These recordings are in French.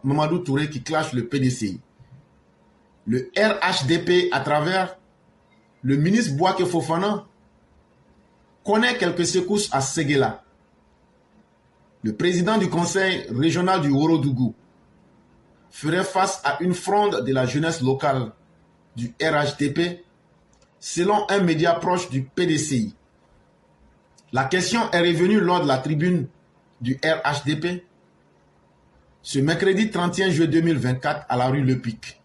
Mamadou Touré qui clash le PDCI. Le RHDP, à travers le ministre Bouaké Fofana, connaît quelques secousses à Séguéla. Le président du conseil régional du Ourodougou ferait face à une fronde de la jeunesse locale du RHDP, selon un média proche du PDCI. La question est revenue lors de la tribune du RHDP ce mercredi 31 juillet 2024 à la rue Le Pic.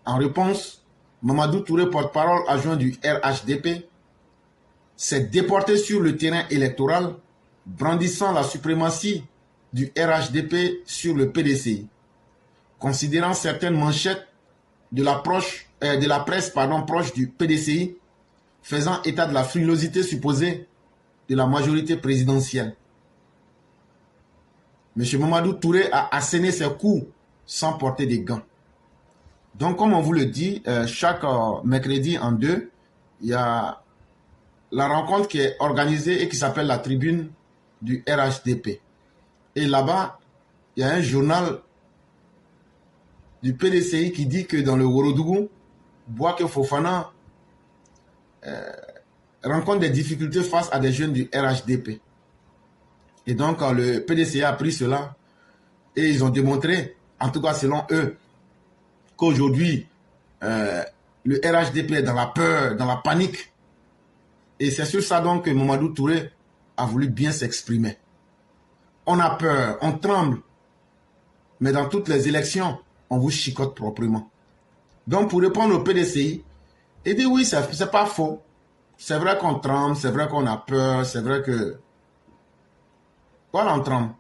En réponse, Mamadou Touré, porte-parole adjoint du RHDP, s'est déporté sur le terrain électoral, brandissant la suprématie du RHDP sur le PDCI, considérant certaines manchettes de la presse proche du PDCI, faisant état de la frilosité supposée de la majorité présidentielle. M. Mamadou Touré a asséné ses coups sans porter des gants. Donc, comme on vous le dit, chaque mercredi en deux, il y a la rencontre qui est organisée et qui s'appelle la tribune du RHDP. Et là-bas, il y a un journal du PDCI qui dit que dans le Ourodougou, Bouaké Fofana rencontre des difficultés face à des jeunes du RHDP. Et donc, le PDCI a pris cela et ils ont démontré, en tout cas selon eux, qu'aujourd'hui, le RHDP est dans la peur, dans la panique. Et c'est sur ça donc que Mamadou Touré a voulu bien s'exprimer. On a peur, on tremble, mais dans toutes les élections, on vous chicote proprement. Donc, pour répondre au PDCI, il dit oui, c'est pas faux. C'est vrai qu'on tremble, c'est vrai qu'on a peur, c'est vrai que... Voilà, on tremble.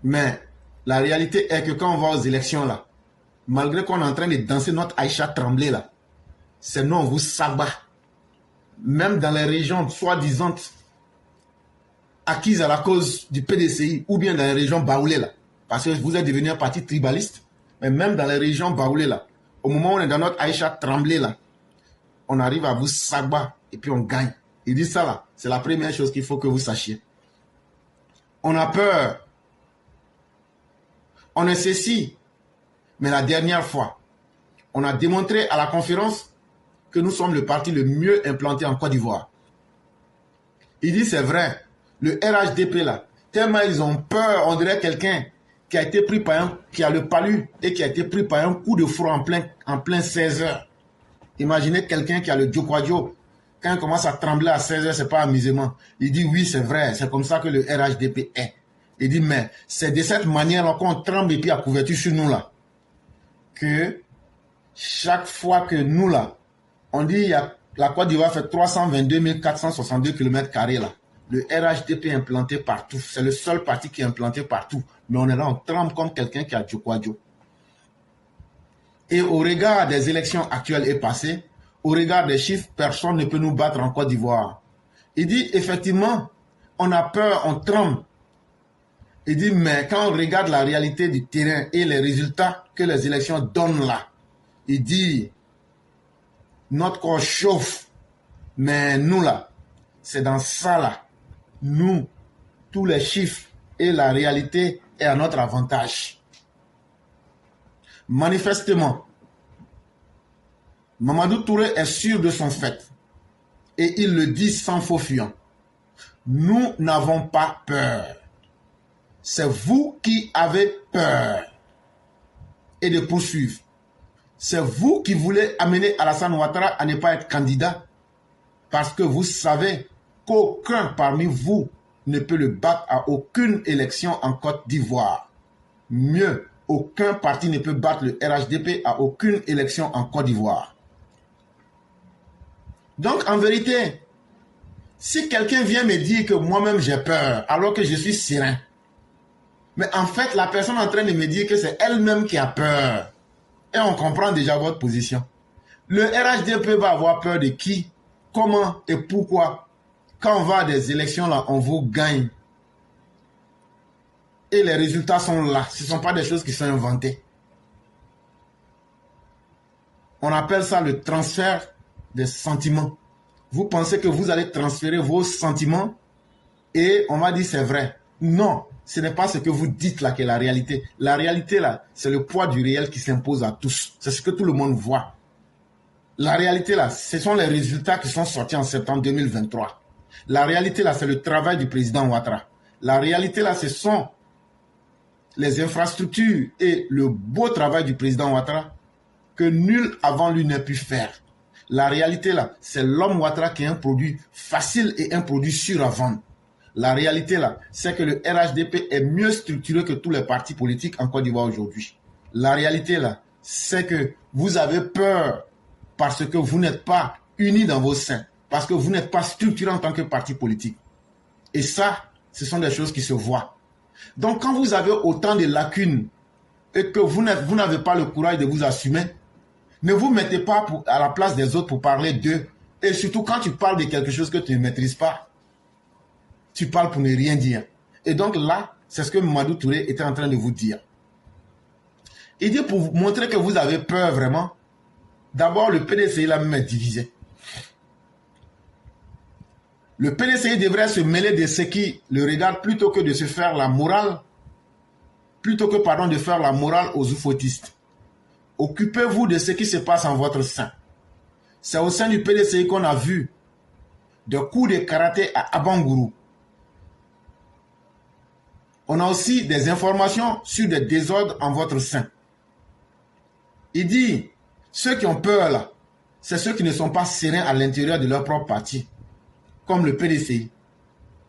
Mais la réalité est que quand on va aux élections là, malgré qu'on est en train de danser notre Aïcha tremblée là, c'est nous on vous sabat. Même dans les régions soi-disant acquises à la cause du PDCI ou bien dans les régions baoulées là, parce que vous êtes devenu un parti tribaliste, mais même dans les régions baoulées là, au moment où on est dans notre Aïcha tremblée là, on arrive à vous sabat et puis on gagne. Il dit ça là, c'est la première chose qu'il faut que vous sachiez. On a peur. On est ceci. Mais la dernière fois, on a démontré à la conférence que nous sommes le parti le mieux implanté en Côte d'Ivoire. Il dit c'est vrai, le RHDP là, tellement ils ont peur, on dirait quelqu'un qui a été pris par qui a le palu et qui a été pris par un coup de froid en plein 16 heures. Imaginez quelqu'un qui a le Djokwadjo, quand il commence à trembler à 16 heures, c'est pas amusement. Il dit oui, c'est vrai, c'est comme ça que le RHDP est. Il dit mais c'est de cette manière qu'on tremble et puis à couverture sur nous là, que chaque fois que nous là, on dit la Côte d'Ivoire fait 322 462 km² là. Le RHDP est implanté partout. C'est le seul parti qui est implanté partout. Mais on est là, on tremble comme quelqu'un qui a Djokwadjo. Et au regard des élections actuelles et passées, au regard des chiffres, personne ne peut nous battre en Côte d'Ivoire. Il dit effectivement, on a peur, on tremble. Il dit mais quand on regarde la réalité du terrain et les résultats que les élections donnent là, il dit notre corps chauffe, mais nous là, c'est dans ça là, nous, tous les chiffres et la réalité est à notre avantage. Manifestement, Mamadou Touré est sûr de son fait et il le dit sans faux fuyant. Nous n'avons pas peur. C'est vous qui avez peur et de poursuivre. C'est vous qui voulez amener Alassane Ouattara à ne pas être candidat parce que vous savez qu'aucun parmi vous ne peut le battre à aucune élection en Côte d'Ivoire. Mieux, aucun parti ne peut battre le RHDP à aucune élection en Côte d'Ivoire. Donc, en vérité, si quelqu'un vient me dire que moi-même j'ai peur alors que je suis serein, mais en fait, la personne est en train de me dire que c'est elle-même qui a peur. Et on comprend déjà votre position. Le RHDP va avoir peur de qui, comment et pourquoi. Quand on va à des élections là, on vous gagne. Et les résultats sont là. Ce ne sont pas des choses qui sont inventées. On appelle ça le transfert des sentiments. Vous pensez que vous allez transférer vos sentiments et on va dire c'est vrai. Non, ce n'est pas ce que vous dites là qui est la réalité. La réalité là, c'est le poids du réel qui s'impose à tous. C'est ce que tout le monde voit. La réalité là, ce sont les résultats qui sont sortis en septembre 2023. La réalité là, c'est le travail du président Ouattara. La réalité là, ce sont les infrastructures et le beau travail du président Ouattara que nul avant lui n'a pu faire. La réalité là, c'est l'homme Ouattara qui est un produit facile et un produit sûr à vendre. La réalité là, c'est que le RHDP est mieux structuré que tous les partis politiques en Côte d'Ivoire aujourd'hui. La réalité là, c'est que vous avez peur parce que vous n'êtes pas unis dans vos seins, parce que vous n'êtes pas structuré en tant que parti politique. Et ça, ce sont des choses qui se voient. Donc quand vous avez autant de lacunes et que vous n'avez pas le courage de vous assumer, ne vous mettez pas à la place des autres pour parler d'eux. Et surtout quand tu parles de quelque chose que tu ne maîtrises pas, tu parles pour ne rien dire. Et donc là, c'est ce que Mamadou Touré était en train de vous dire. Il dit pour vous montrer que vous avez peur vraiment, d'abord le PDCI là-même est divisé. Le PDCI devrait se mêler de ceux qui le regardent plutôt que de se faire la morale, de faire la morale aux oufoutistes. Occupez-vous de ce qui se passe en votre sein. C'est au sein du PDCI qu'on a vu des coups de karaté à Abangourou. On a aussi des informations sur des désordres en votre sein. Il dit, ceux qui ont peur là, c'est ceux qui ne sont pas sereins à l'intérieur de leur propre parti, comme le PDCI.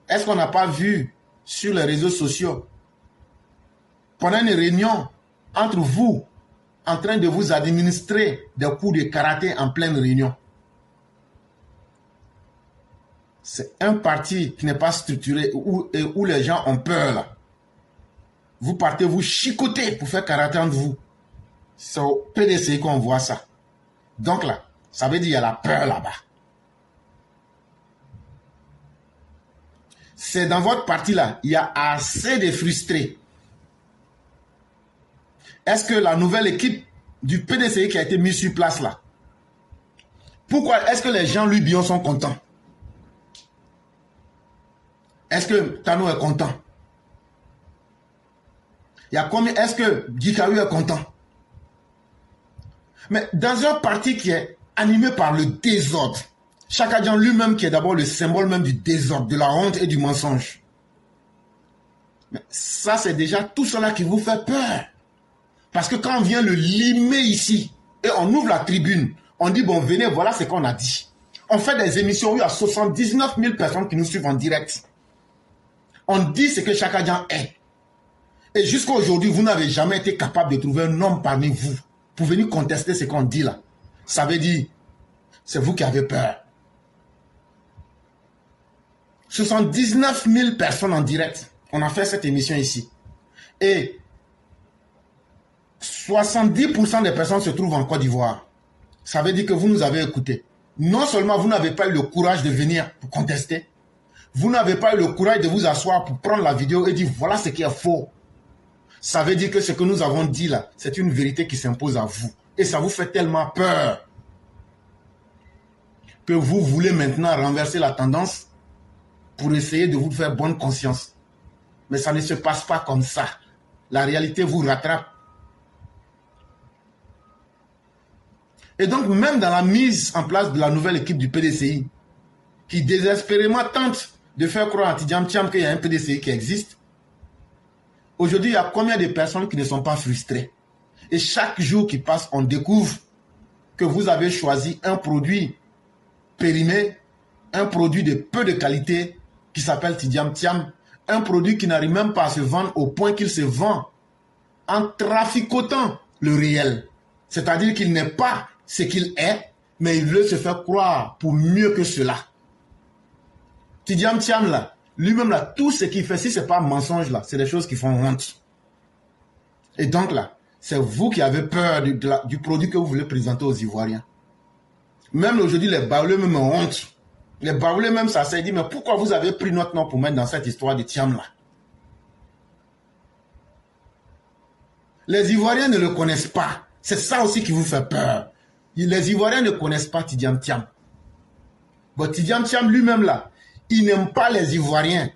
Est-ce qu'on n'a pas vu sur les réseaux sociaux, pendant une réunion entre vous, en train de vous administrer des coups de karaté en pleine réunion? C'est un parti qui n'est pas structuré, où les gens ont peur là. Vous partez vous chicoter pour faire karaté entre vous. C'est au PDCI qu'on voit ça. Donc là, ça veut dire qu'il y a la peur là-bas. C'est dans votre parti là, il y a assez de frustrés. Est-ce que la nouvelle équipe du PDCI qui a été mise sur place là, pourquoi est-ce que les gens lui Bion sont contents? Est-ce que Tano est content? Il y a combien? Est-ce que Gikawi est content? Mais dans un parti qui est animé par le désordre, Chakadjan lui-même qui est d'abord le symbole même du désordre, de la honte et du mensonge. Mais ça c'est déjà tout cela qui vous fait peur. Parce que quand on vient le limer ici, et on ouvre la tribune, on dit bon venez, voilà ce qu'on a dit. On fait des émissions où il y a 79 000 personnes qui nous suivent en direct. On dit ce que Chakadjan est. Et jusqu'à aujourd'hui, vous n'avez jamais été capable de trouver un homme parmi vous pour venir contester ce qu'on dit là. Ça veut dire, c'est vous qui avez peur. 79 000 personnes en direct. On a fait cette émission ici. Et 70% des personnes se trouvent en Côte d'Ivoire. Ça veut dire que vous nous avez écoutés. Non seulement vous n'avez pas eu le courage de venir pour contester, vous n'avez pas eu le courage de vous asseoir pour prendre la vidéo et dire voilà ce qui est faux. Ça veut dire que ce que nous avons dit là, c'est une vérité qui s'impose à vous. Et ça vous fait tellement peur que vous voulez maintenant renverser la tendance pour essayer de vous faire bonne conscience. Mais ça ne se passe pas comme ça. La réalité vous rattrape. Et donc, même dans la mise en place de la nouvelle équipe du PDCI, qui désespérément tente de faire croire à Tidjam Thiam qu'il y a un PDCI qui existe, aujourd'hui, il y a combien de personnes qui ne sont pas frustrées? Et chaque jour qui passe, on découvre que vous avez choisi un produit périmé, un produit de peu de qualité qui s'appelle Tidjam Thiam, un produit qui n'arrive même pas à se vendre au point qu'il se vend en traficotant le réel. C'est-à-dire qu'il n'est pas ce qu'il est, mais il veut se faire croire pour mieux que cela. Tidjam Thiam là, lui-même là, tout ce qu'il fait, si ce n'est pas mensonge là, c'est des choses qui font honte. Et donc là, c'est vous qui avez peur du produit que vous voulez présenter aux Ivoiriens. Même aujourd'hui, les Baoulés même ont honte. Les Baoulés même ça s'est dit, mais pourquoi vous avez pris notre nom pour mettre dans cette histoire de Thiam là? Les Ivoiriens ne le connaissent pas. C'est ça aussi qui vous fait peur. Les Ivoiriens ne connaissent pas Tidjam Thiam. Bon, Tidjam Thiam lui-même là, il n'aime pas les Ivoiriens.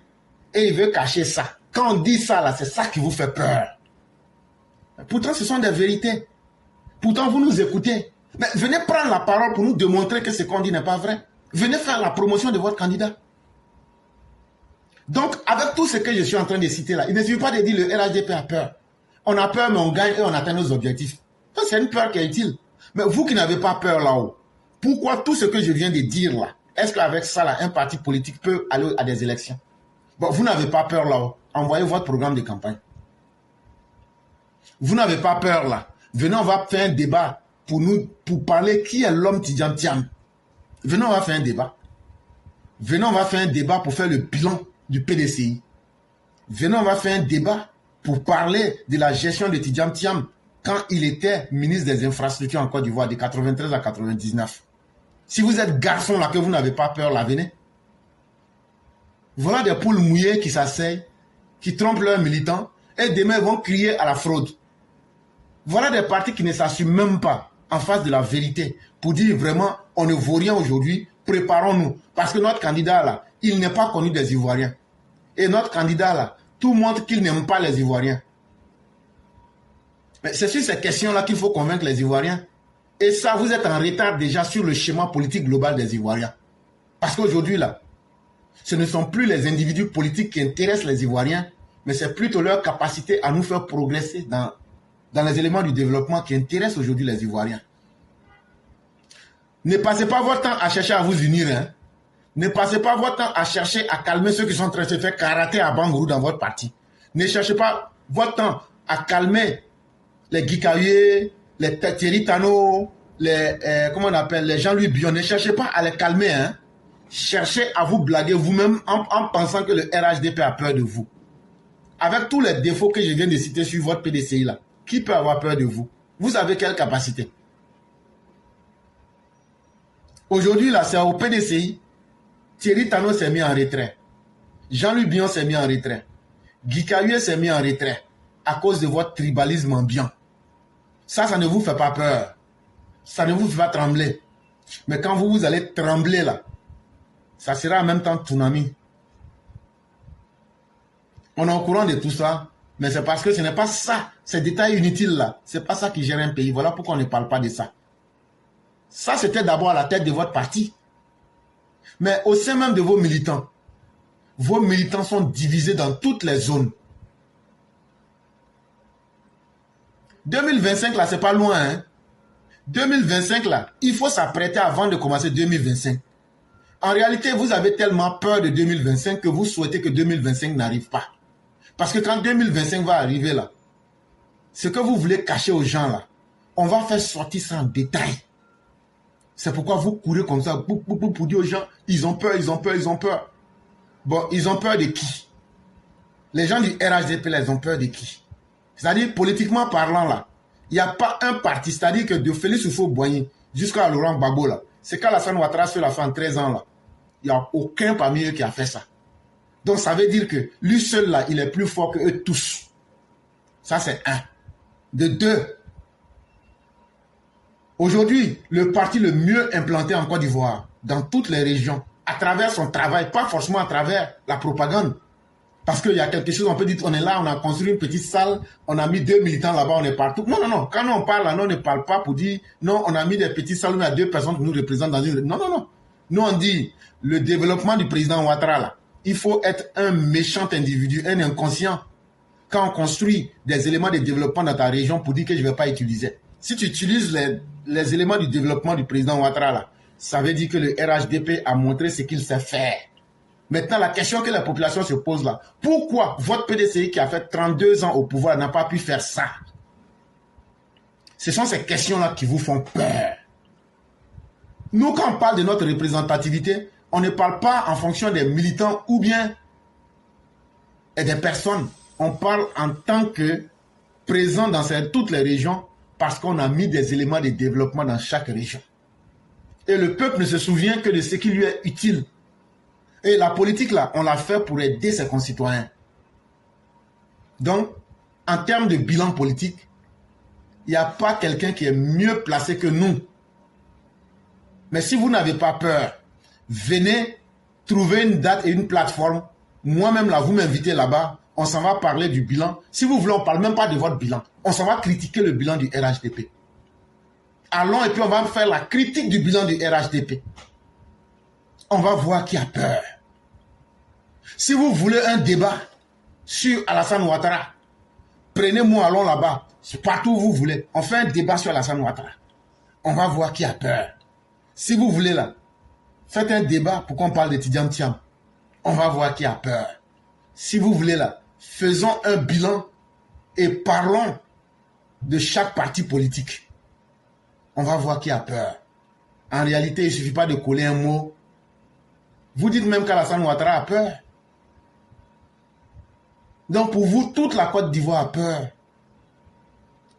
Et il veut cacher ça. Quand on dit ça, là, c'est ça qui vous fait peur. Pourtant, ce sont des vérités. Pourtant, vous nous écoutez. Mais venez prendre la parole pour nous démontrer que ce qu'on dit n'est pas vrai. Venez faire la promotion de votre candidat. Donc, avec tout ce que je suis en train de citer là, il ne suffit pas de dire le RHDP a peur. On a peur, mais on gagne et on atteint nos objectifs. Ça, c'est une peur qui est utile. Mais vous qui n'avez pas peur là-haut, pourquoi tout ce que je viens de dire là, est-ce qu'avec ça là, un parti politique peut aller à des élections? Bon, vous n'avez pas peur là-haut. Envoyez votre programme de campagne. Vous n'avez pas peur là. Venez, on va faire un débat pour parler qui est l'homme Tidjam Thiam. Venez, on va faire un débat. Venez, on va faire un débat pour faire le bilan du PDCI. Venez, on va faire un débat pour parler de la gestion de Tidjam Thiam quand il était ministre des Infrastructures en Côte d'Ivoire de 93 à 99. Si vous êtes garçon là, que vous n'avez pas peur là, venez. Voilà des poules mouillées qui s'asseyent, qui trompent leurs militants et demain vont crier à la fraude. Voilà des partis qui ne s'assument même pas en face de la vérité pour dire vraiment on ne vaut rien aujourd'hui, préparons-nous. Parce que notre candidat là, il n'est pas connu des Ivoiriens. Et notre candidat là, tout montre qu'il n'aime pas les Ivoiriens. Mais c'est sur ces questions-là qu'il faut convaincre les Ivoiriens. Et ça, vous êtes en retard déjà sur le schéma politique global des Ivoiriens. Parce qu'aujourd'hui là, ce ne sont plus les individus politiques qui intéressent les Ivoiriens, mais c'est plutôt leur capacité à nous faire progresser dans les éléments du développement qui intéressent aujourd'hui les Ivoiriens. Ne passez pas votre temps à chercher à vous unir. Hein. Ne passez pas votre temps à chercher à calmer ceux qui sont en train de se faire karaté à Bangourou dans votre parti. Ne cherchez pas votre temps à calmer les Guikaye, les Thierry Tano, comment on appelle, les Jean-Louis Bion. Ne cherchez pas à les calmer. Hein. Cherchez à vous blaguer vous-même en pensant que le RHDP a peur de vous. Avec tous les défauts que je viens de citer sur votre PDCI là, qui peut avoir peur de vous? Vous avez quelle capacité? Aujourd'hui là, c'est au PDCI. Thierry Tano s'est mis en retrait. Jean-Louis Bion s'est mis en retrait. Guikaye s'est mis en retrait à cause de votre tribalisme ambiant. Ça ne vous fait pas peur. Ça ne vous fait pas trembler. Mais quand vous allez trembler là, ça sera en même temps tsunami. On est au courant de tout ça, mais c'est parce que ce n'est pas ça, ces détails inutiles là, c'est pas ça qui gère un pays. Voilà pourquoi on ne parle pas de ça. Ça, c'était d'abord à la tête de votre parti. Mais au sein même de vos militants sont divisés dans toutes les zones. 2025 là, c'est pas loin. Hein? 2025 là, il faut s'apprêter avant de commencer 2025. En réalité, vous avez tellement peur de 2025 que vous souhaitez que 2025 n'arrive pas. Parce que quand 2025 va arriver là, ce que vous voulez cacher aux gens là, on va faire sortir ça en détail. C'est pourquoi vous courez comme ça pour dire aux gens, ils ont peur, ils ont peur, ils ont peur. Bon, ils ont peur de qui? Les gens du RHDP là, ils ont peur de qui? C'est-à-dire, politiquement parlant là, il n'y a pas un parti, c'est-à-dire que de Félix Houphouët-Boigny jusqu'à Laurent Gbagbo là, c'est qu'Alassane Ouattara sur la fin de 13 ans là, il n'y a aucun parmi eux qui a fait ça. Donc ça veut dire que lui seul là, il est plus fort que eux tous. Ça c'est un. De deux, aujourd'hui, le parti le mieux implanté en Côte d'Ivoire, dans toutes les régions, à travers son travail, pas forcément à travers la propagande. Parce qu'il y a quelque chose, on peut dire, on est là, on a construit une petite salle, on a mis 2 militants là-bas, on est partout. Non, non, non. Quand on parle là, on ne parle pas pour dire, non, on a mis des petites salles où il y a 2 personnes qui nous représentent dans une... Non, non, non. Nous, on dit, le développement du président Ouattara là, il faut être un méchant individu, un inconscient. Quand on construit des éléments de développement dans ta région pour dire que je ne vais pas utiliser. Si tu utilises les éléments du développement du président Ouattara là, ça veut dire que le RHDP a montré ce qu'il sait faire. Maintenant, la question que la population se pose là, pourquoi votre PDCI qui a fait 32 ans au pouvoir n'a pas pu faire ça? Ce sont ces questions-là qui vous font peur. Nous, quand on parle de notre représentativité, on ne parle pas en fonction des militants ou bien des personnes. On parle en tant que présent dans toutes les régions parce qu'on a mis des éléments de développement dans chaque région. Et le peuple ne se souvient que de ce qui lui est utile. Et la politique, là, on l'a fait pour aider ses concitoyens. Donc, en termes de bilan politique, il n'y a pas quelqu'un qui est mieux placé que nous. Mais si vous n'avez pas peur, venez trouver une date et une plateforme. Moi-même, là, vous m'invitez là-bas. on s'en va parler du bilan. Si vous voulez, on ne parle même pas de votre bilan. On s'en va critiquer le bilan du RHDP. Allons et puis on va faire la critique du bilan du RHDP. On va voir qui a peur. Si vous voulez un débat sur Alassane Ouattara, prenez-moi, allons là-bas, partout où vous voulez. On fait un débat sur Alassane Ouattara. On va voir qui a peur. Si vous voulez là, faites un débat pour qu'on parle de Tidjane Thiam. On va voir qui a peur. Si vous voulez là, faisons un bilan et parlons de chaque parti politique. On va voir qui a peur. En réalité, il ne suffit pas de coller un mot. Vous dites même qu'Alassane Ouattara a peur. Donc pour vous, toute la Côte d'Ivoire a peur.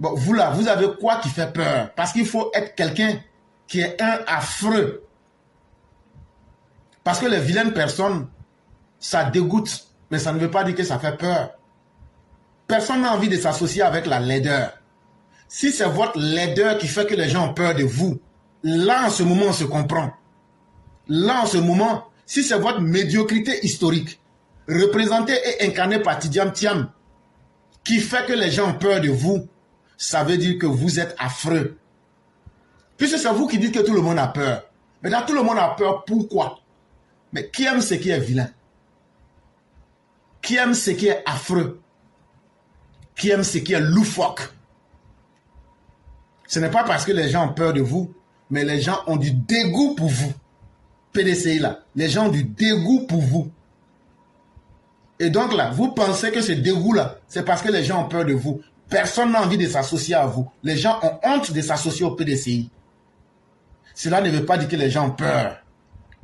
Bon, vous là, vous avez quoi qui fait peur? Parce qu'il faut être quelqu'un qui est un affreux. Parce que les vilaines personnes, ça dégoûte, mais ça ne veut pas dire que ça fait peur. Personne n'a envie de s'associer avec la laideur. Si c'est votre laideur qui fait que les gens ont peur de vous, là en ce moment on se comprend. Là en ce moment, si c'est votre médiocrité historique, représentée et incarnée par Tidjane Thiam, qui fait que les gens ont peur de vous, ça veut dire que vous êtes affreux. Puisque c'est vous qui dites que tout le monde a peur. Maintenant, tout le monde a peur, pourquoi? Mais qui aime ce qui est vilain? Qui aime ce qui est affreux? Qui aime ce qui est loufoque? Ce n'est pas parce que les gens ont peur de vous, mais les gens ont du dégoût pour vous. PDCI là, les gens ont du dégoût pour vous. Et donc là, vous pensez que ce dégoût-là, c'est parce que les gens ont peur de vous. Personne n'a envie de s'associer à vous. Les gens ont honte de s'associer au PDCI. Cela ne veut pas dire que les gens ont peur.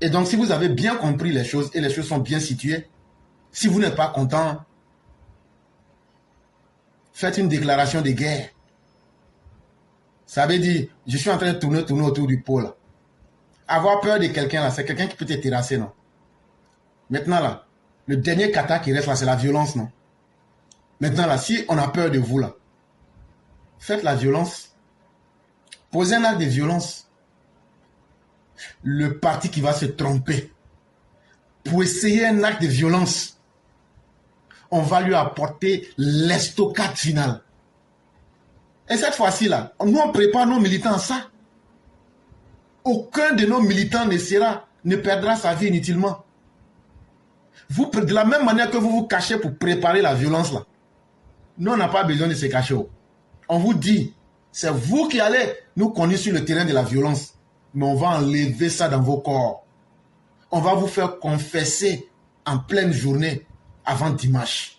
Et donc, si vous avez bien compris les choses et les choses sont bien situées, si vous n'êtes pas content, faites une déclaration de guerre. Ça veut dire, je suis en train de tourner autour du pot là. Avoir peur de quelqu'un là, c'est quelqu'un qui peut te terrasser, non? Maintenant là, le dernier kata qui reste là, c'est la violence, non? Maintenant là, si on a peur de vous là, faites la violence. Posez un acte de violence. Le parti qui va se tromper pour essayer un acte de violence, on va lui apporter l'estocade finale. Et cette fois-ci là, nous on prépare nos militants à ça. Aucun de nos militants ne perdra sa vie inutilement. Vous, de la même manière que vous vous cachez pour préparer la violence là, nous on n'a pas besoin de se cacher. On vous dit, c'est vous qui allez nous conduire sur le terrain de la violence. Mais on va enlever ça dans vos corps. On va vous faire confesser en pleine journée avant dimanche.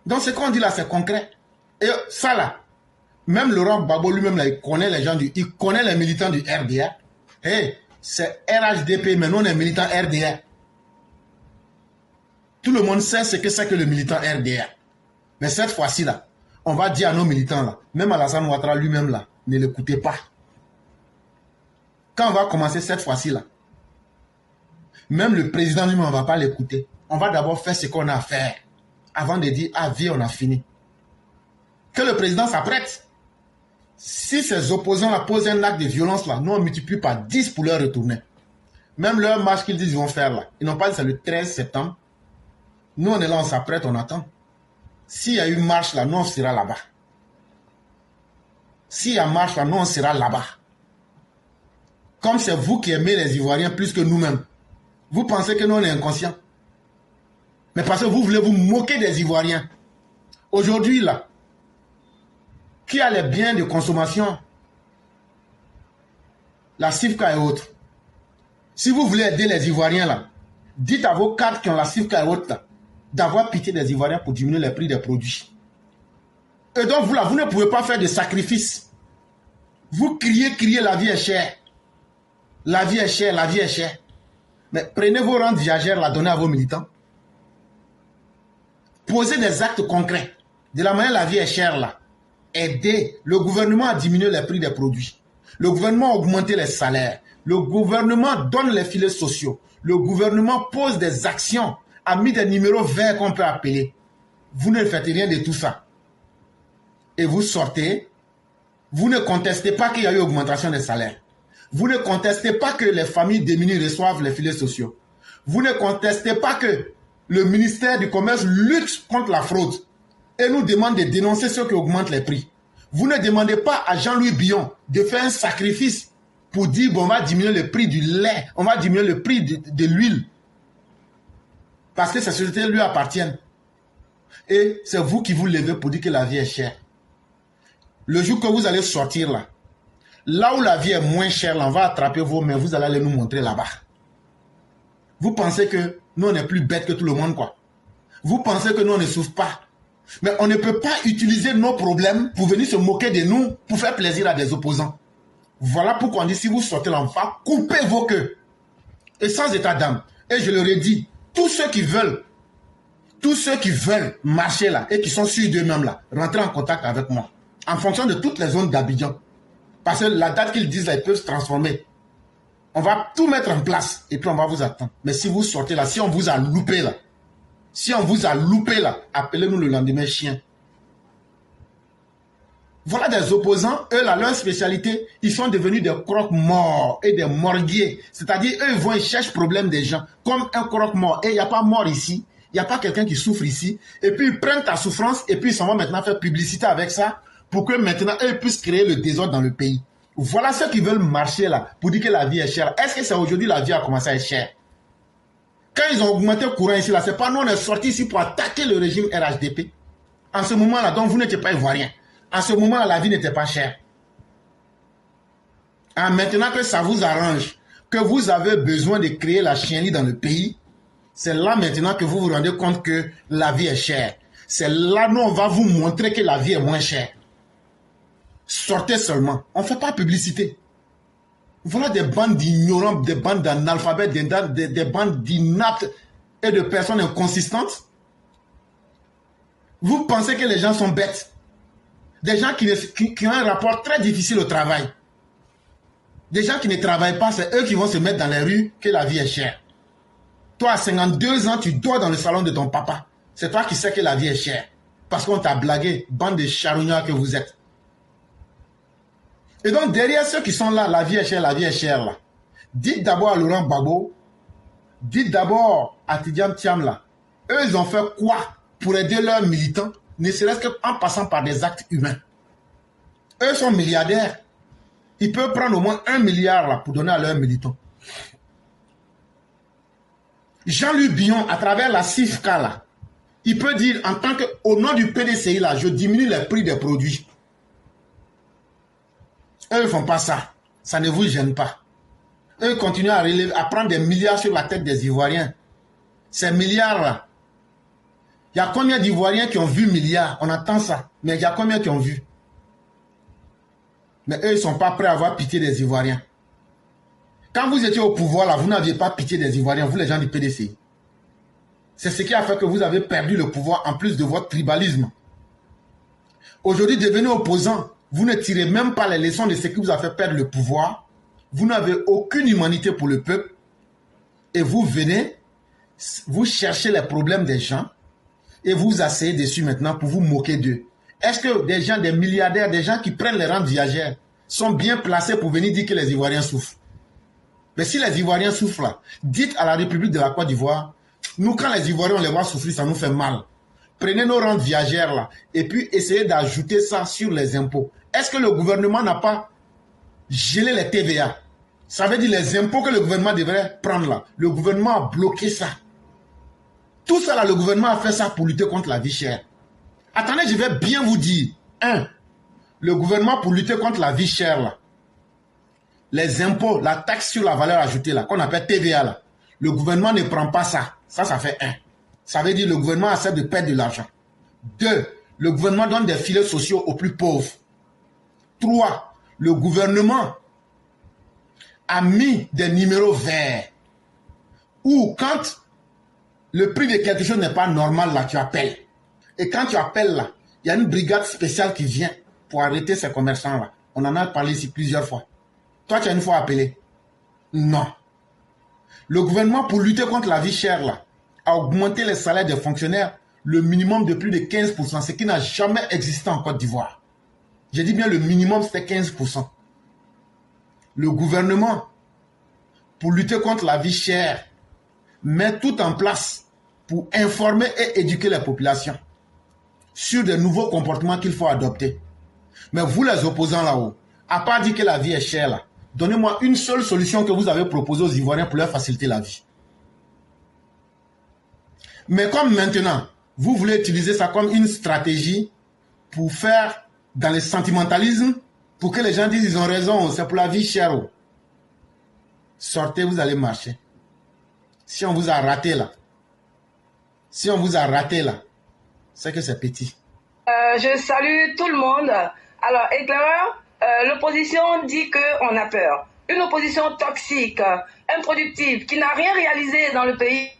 Donc ce qu'on dit là, c'est concret. Et ça là, même Laurent Gbagbo lui-même là, il connaît les gens il connaît les militants du RDA. Hey, c'est RHDP, mais nous on est militants RDA. Tout le monde sait ce que c'est que le militant RDA. Mais cette fois-ci là, on va dire à nos militants là, même Alassane Ouattara lui-même là, ne l'écoutez pas. Quand on va commencer cette fois-ci là, même le président lui-même, on ne va pas l'écouter. On va d'abord faire ce qu'on a à faire avant de dire, ah viens, on a fini. Que le président s'apprête. Si ses opposants là, posent un acte de violence là, nous on multiplie par 10 pour leur retourner. Même leur marche qu'ils disent qu'ils vont faire là, ils n'ont pas dit c'est le 13 septembre. Nous on est là, on s'apprête, on attend. S'il y a une marche là, nous on sera là-bas. S'il y a marche là, nous on sera là-bas. Comme c'est vous qui aimez les Ivoiriens plus que nous-mêmes. Vous pensez que nous on est inconscients. Mais parce que vous voulez vous moquer des Ivoiriens. Aujourd'hui là, qui a les biens de consommation? La CIFCA et autres. Si vous voulez aider les Ivoiriens là, dites à vos cadres qui ont la CIFCA et autres là, d'avoir pitié des Ivoiriens pour diminuer les prix des produits. Et donc vous là, vous ne pouvez pas faire de sacrifice. Vous criez, la vie est chère. La vie est chère, la vie est chère. Mais prenez vos rentes viagères, la donnez à vos militants. Posez des actes concrets. De la manière la vie est chère là. Aidez. Le gouvernement à diminuer les prix des produits. Le gouvernement a augmenté les salaires. Le gouvernement donne les filets sociaux. Le gouvernement pose des actions, a mis des numéros verts qu'on peut appeler. Vous ne faites rien de tout ça. Et vous sortez. Vous ne contestez pas qu'il y a eu augmentation des salaires. Vous ne contestez pas que les familles démunies reçoivent les filets sociaux. Vous ne contestez pas que le ministère du Commerce lutte contre la fraude et nous demande de dénoncer ceux qui augmentent les prix. Vous ne demandez pas à Jean-Louis Billon de faire un sacrifice pour dire bon, on va diminuer le prix du lait, on va diminuer le prix de l'huile. Parce que ces sociétés lui appartiennent. Et c'est vous qui vous levez pour dire que la vie est chère. Le jour que vous allez sortir là, là où la vie est moins chère, là, on va attraper vos mains, vous allez aller nous montrer là-bas. Vous pensez que nous, on est plus bêtes que tout le monde, quoi. Vous pensez que nous, on ne souffre pas. Mais on ne peut pas utiliser nos problèmes pour venir se moquer de nous, pour faire plaisir à des opposants. Voilà pourquoi on dit, si vous sortez là, on va couper vos queues. Et sans état d'âme. Et je leur ai dit, tous ceux qui veulent marcher là, et qui sont sûrs d'eux-mêmes là, rentrez en contact avec moi. En fonction de toutes les zones d'Abidjan. Parce que la date qu'ils disent là, ils peuvent se transformer. On va tout mettre en place et puis on va vous attendre. Mais si vous sortez là, si on vous a loupé là, appelez-nous le lendemain chien. Voilà des opposants, eux là, leur spécialité, ils sont devenus des croque-morts et des morguiers. C'est-à-dire, eux, ils cherchent problème des gens. Comme un croque-mort. Et il n'y a pas mort ici. Il n'y a pas quelqu'un qui souffre ici. Et puis, ils prennent ta souffrance et puis ils s'en vont maintenant faire publicité avec ça pour que maintenant, eux puissent créer le désordre dans le pays. Voilà ceux qui veulent marcher là pour dire que la vie est chère. Est-ce que c'est aujourd'hui la vie a commencé à être chère? Quand ils ont augmenté le courant ici, là, c'est pas nous, on est sortis ici pour attaquer le régime RHDP. En ce moment-là, donc vous n'étiez pas ivoirien. En ce moment-là, la vie n'était pas chère. Maintenant que ça vous arrange, que vous avez besoin de créer la chienlit dans le pays, c'est là maintenant que vous vous rendez compte que la vie est chère. C'est là nous on va vous montrer que la vie est moins chère. Sortez seulement. On ne fait pas publicité. Voilà des bandes d'ignorants, des bandes d'analphabètes, des bandes d'inaptes et de personnes inconsistantes. Vous pensez que les gens sont bêtes. Des gens qui ont un rapport très difficile au travail. Des gens qui ne travaillent pas, c'est eux qui vont se mettre dans les rues que la vie est chère. Toi, à 52 ans, tu dors dans le salon de ton papa. C'est toi qui sais que la vie est chère. Parce qu'on t'a blagué, bande de charognards que vous êtes. Et donc, derrière ceux qui sont là, la vie est chère, là. Dites d'abord à Laurent Gbagbo, dites d'abord à Tidjane Thiam, là. Eux, ils ont fait quoi pour aider leurs militants, ne serait-ce qu'en passant par des actes humains. Eux sont milliardaires. Ils peuvent prendre au moins 1 milliard, là, pour donner à leurs militants. Jean-Louis Billon, à travers la CIFCA, là, il peut dire, en tant que, au nom du PDCI, là, je diminue les prix des produits. Eux ne font pas ça. Ça ne vous gêne pas. Eux continuent à prendre des milliards sur la tête des Ivoiriens. Ces milliards-là, il y a combien d'Ivoiriens qui ont vu milliards? On attend ça. Mais il y a combien qui ont vu? Mais eux, ils ne sont pas prêts à avoir pitié des Ivoiriens. Quand vous étiez au pouvoir, là, vous n'aviez pas pitié des Ivoiriens, vous les gens du PDCI. C'est ce qui a fait que vous avez perdu le pouvoir en plus de votre tribalisme. Aujourd'hui, devenez opposant. Vous ne tirez même pas les leçons de ce qui vous a fait perdre le pouvoir. Vous n'avez aucune humanité pour le peuple. Et vous venez, vous cherchez les problèmes des gens et vous asseyez dessus maintenant pour vous moquer d'eux. Est-ce que des gens, des milliardaires, des gens qui prennent les rentes viagères sont bien placés pour venir dire que les Ivoiriens souffrent? Mais si les Ivoiriens souffrent là, dites à la République de la Côte d'Ivoire, nous quand les Ivoiriens on les voit souffrir, ça nous fait mal. Prenez nos rentes viagères là et puis essayez d'ajouter ça sur les impôts. Est-ce que le gouvernement n'a pas gelé les TVA? Ça veut dire les impôts que le gouvernement devrait prendre là. Le gouvernement a bloqué ça. Tout ça là, le gouvernement a fait ça pour lutter contre la vie chère. Attendez, je vais bien vous dire. 1. Le gouvernement pour lutter contre la vie chère là. Les impôts, la taxe sur la valeur ajoutée là, qu'on appelle TVA là. Le gouvernement ne prend pas ça. Ça fait 1. Ça veut dire que le gouvernement accepte de perdre de l'argent. 2. Le gouvernement donne des filets sociaux aux plus pauvres. 3. Le gouvernement a mis des numéros verts. Ou quand le prix de quelque chose n'est pas normal, là, tu appelles. Et quand tu appelles, là, il y a une brigade spéciale qui vient pour arrêter ces commerçants-là. On en a parlé ici plusieurs fois. Toi, tu as une fois appelé? Non. Le gouvernement, pour lutter contre la vie chère, là, a augmenté les salaires des fonctionnaires, le minimum de plus de 15%, ce qui n'a jamais existé en Côte d'Ivoire. J'ai dit bien le minimum, c'était 15%. Le gouvernement, pour lutter contre la vie chère, met tout en place pour informer et éduquer les populations sur de nouveaux comportements qu'il faut adopter. Mais vous les opposants là-haut, à part dire que la vie est chère là, donnez-moi une seule solution que vous avez proposée aux Ivoiriens pour leur faciliter la vie. Mais comme maintenant, vous voulez utiliser ça comme une stratégie pour faire dans le sentimentalisme, pour que les gens disent ils ont raison, c'est pour la vie chère. Sortez, vous allez marcher. Si on vous a raté là, c'est que c'est petit. Je salue tout le monde. Alors, éclaireur, l'opposition dit qu'on a peur. Une opposition toxique, improductive, qui n'a rien réalisé dans le pays,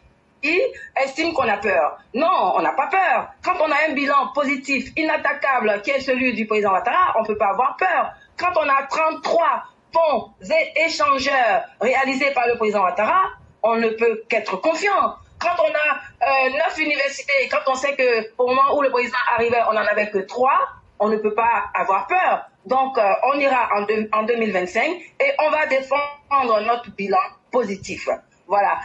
estime qu'on a peur. Non, on n'a pas peur. Quand on a un bilan positif, inattaquable, qui est celui du président Ouattara, on ne peut pas avoir peur. Quand on a 33 ponts et échangeurs réalisés par le président Ouattara, on ne peut qu'être confiant. Quand on a 9 universités, quand on sait qu'au moment où le président arrivait, on n'en avait que 3, on ne peut pas avoir peur. Donc, on ira en 2025 et on va défendre notre bilan positif. Voilà.